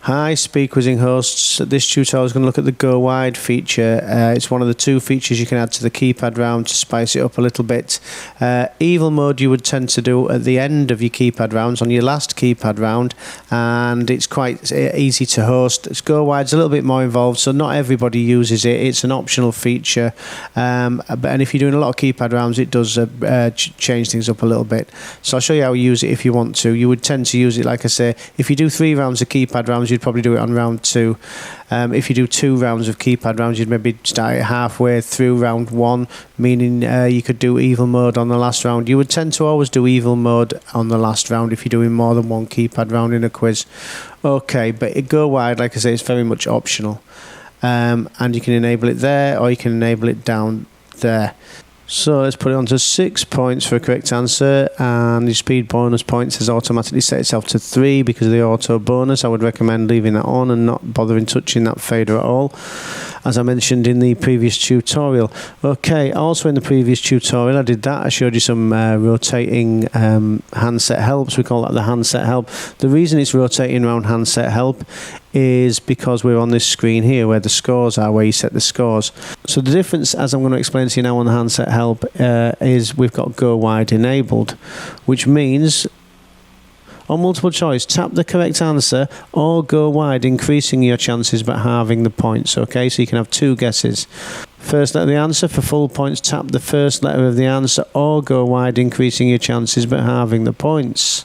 Hi SpeedQuizzing hosts, this tutorial is going to look at the Go Wide feature. It's one of the two features you can add to the keypad round to spice it up a little bit. Evil mode you would tend to do at the end of your keypad rounds, on your last keypad round, and it's quite easy to host. Go Wide's a little bit more involved, so not everybody uses it. It's an optional feature, and if you're doing a lot of keypad rounds, it does change things up a little bit. So I'll show you how you use it if you want to. You would tend to use it, like I say, if you do 3 rounds of keypad rounds, you'd probably do it on round 2. If you do 2 rounds of keypad rounds, you'd maybe start it halfway through round 1, meaning you could do evil mode on the last round. You would tend to always do evil mode on the last round if you're doing more than 1 keypad round in a quiz. Okay, but it Go Wide, like I say, it's very much optional, and you can enable it there or you can enable it down there. So let's put it on to 6 points for a correct answer, and your speed bonus points has automatically set itself to 3 because of the auto bonus. I would recommend leaving that on and not bothering touching that fader at all, as I mentioned in the previous tutorial. Okay, also in the previous tutorial I did that. I showed you some rotating handset helps. We call that the handset help. The reason it's rotating around handset help is because we're on this screen here where the scores are, where you set the scores. So the difference, as I'm going to explain to you now on the handset help, is we've got Go Wide enabled, which means on multiple choice, tap the correct answer or Go Wide, increasing your chances but halving the points. Okay, so you can have 2 guesses. First letter of the answer, for full points, tap the first letter of the answer or Go Wide, increasing your chances but halving the points.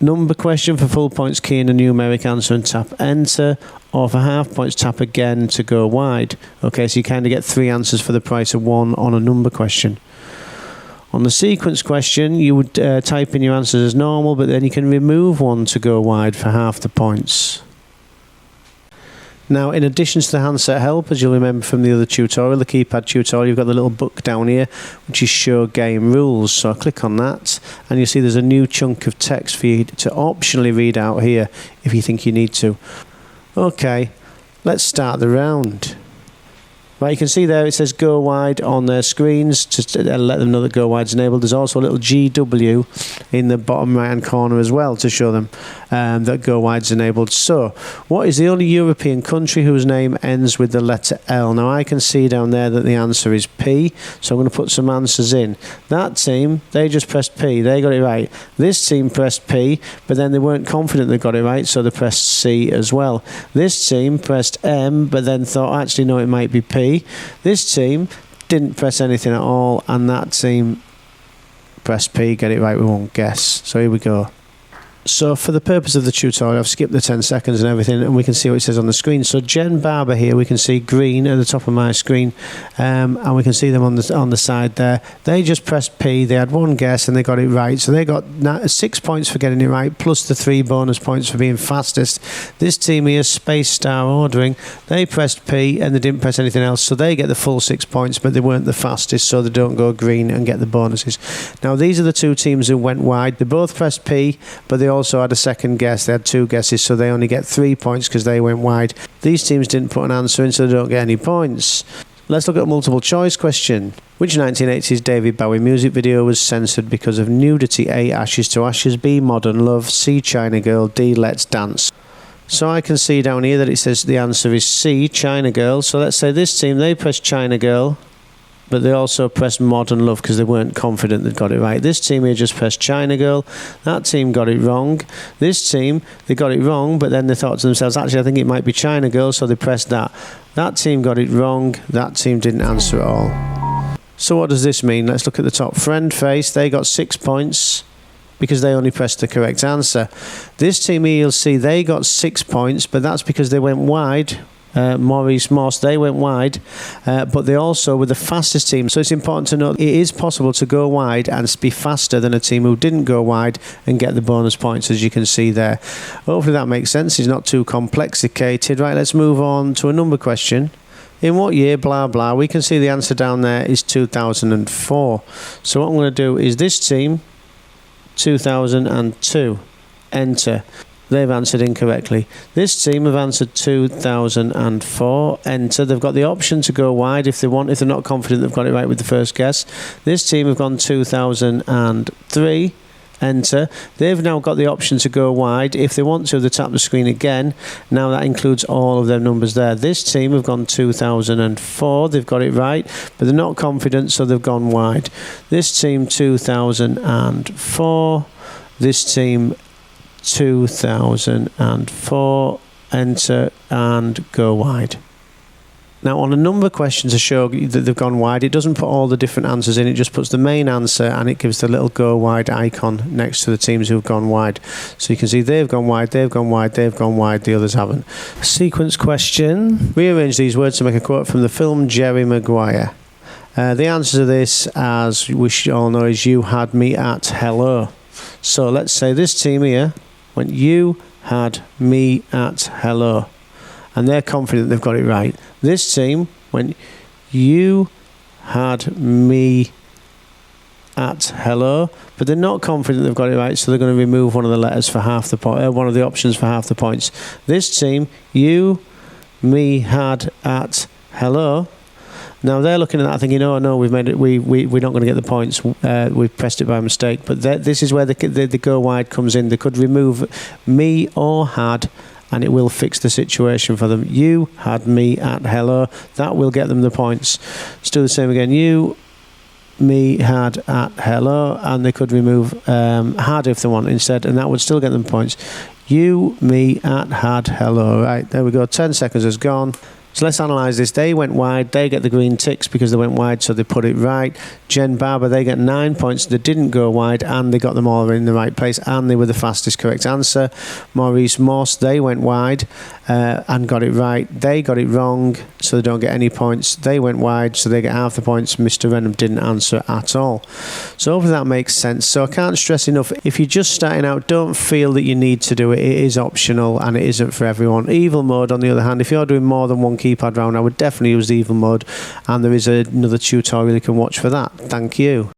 Number question, for full points, key in a numeric answer and tap enter, or for half points, tap again to go wide. Okay, so you kind of get 3 answers for the price of 1 on a number question. On the sequence question, you would type in your answers as normal, but then you can remove 1 to go wide for half the points. Now, in addition to the handset help, as you'll remember from the other tutorial, the keypad tutorial, you've got the little book down here, which is Show Game Rules. So I'll click on that, and you'll see there's a new chunk of text for you to optionally read out here, if you think you need to. Okay, let's start the round. Right, you can see there it says Go Wide on their screens to let them know that Go Wide's enabled. There's also a little GW in the bottom right hand corner as well to show them that Go Wide's enabled. So, what is the only European country whose name ends with the letter L? Now I can see down there that the answer is P, so I'm going to put some answers in. That team, they just pressed P, they got it right. This team pressed P, but then they weren't confident they got it right, so they pressed C as well. This team pressed M, but then thought, actually no, it might be P. This team didn't press anything at all, and that team pressed P, get it right with 1 guess. So here we go. So for the purpose of the tutorial, I've skipped the 10 seconds and everything, and we can see what it says on the screen. So Jen Barber here, we can see green at the top of my screen, and we can see them on the side there. They just pressed P, they had 1 guess and they got it right. So they got 6 points for getting it right, plus the 3 bonus points for being fastest. This team here, Space Star Ordering, they pressed P and they didn't press anything else, so they get the full 6 points, but they weren't the fastest, so they don't go green and get the bonuses. Now these are the 2 teams who went wide. They both pressed P, but they also had a second guess. They had 2 guesses, so they only get 3 points because they went wide. These teams didn't put an answer in, so they don't get any points. Let's look at a multiple choice question. Which 1980s David Bowie music video was censored because of nudity? A. Ashes to Ashes, B. Modern Love, C. China Girl, D. Let's Dance. So I can see down here that it says the answer is C. China Girl. So let's say this team, they pressed China Girl, but they also pressed Modern Love because they weren't confident they'd got it right. This team here just pressed China Girl. That team got it wrong. This team, they got it wrong, but then they thought to themselves, actually I think it might be China Girl, so they pressed that. That team got it wrong. That team didn't answer at all. So what does this mean? Let's look at the top. Friend Face, they got 6 points because they only pressed the correct answer. This team here, you'll see they got 6 points, but that's because they went wide. Maurice Moss, they went wide, but they also were the fastest team. So it's important to note it is possible to go wide and be faster than a team who didn't go wide and get the bonus points, as you can see there. Hopefully that makes sense. It's not too complicated. Right, let's move on to a number question. In what year, blah, blah. We can see the answer down there is 2004. So what I'm going to do is this team, 2002, enter. They've answered incorrectly. This team have answered 2004, enter. They've got the option to go wide if they want, if they're not confident they've got it right with the first guess. This team have gone 2003, enter. They've now got the option to go wide. If they want to, they tap the screen again. Now that includes all of their numbers there. This team have gone 2004. They've got it right, but they're not confident, so they've gone wide. This team 2004. This team 2004. Enter and go wide. Now, on a number of questions to show that they've gone wide, it doesn't put all the different answers in. It just puts the main answer and it gives the little go wide icon next to the teams who've gone wide. So you can see they've gone wide, they've gone wide, they've gone wide, the others haven't. Sequence question. Rearrange these words to make a quote from the film Jerry Maguire. The answer to this, as we should all know, is "You had me at hello." So let's say this team here went "You had me at hello." And they're confident they've got it right. This team went "You had me at hello," but they're not confident they've got it right, so they're going to remove one of the letters for half the point, one of the options for half the points. This team, "You, me, had at hello." Now they're looking at that thinking, "Oh no, we've made it. We're not going to get the points. We've pressed it by mistake." But this is where the go wide comes in. They could remove "me" or "had," and it will fix the situation for them. "You had me at hello." That will get them the points. Let's do the same again. "You, me, had at hello," and they could remove "had" if they want instead, and that would still get them points. "You, me, at, had, hello." Right, there we go. 10 seconds has gone. So let's analyse this. They went wide. They get the green ticks because they went wide, so they put it right. Jen Barber, they get 9 points. They didn't go wide, and they got them all in the right place, and they were the fastest correct answer. Maurice Moss, they went wide and got it right. They got it wrong, so they don't get any points. They went wide, so they get half the points. Mr. Renham didn't answer at all. So hopefully that makes sense. So I can't stress enough, if you're just starting out, don't feel that you need to do it. It is optional, and it isn't for everyone. Evil mode, on the other hand, if you're doing more than one keypad round, I would definitely use the evil mode, and there is another tutorial you can watch for that. Thank you.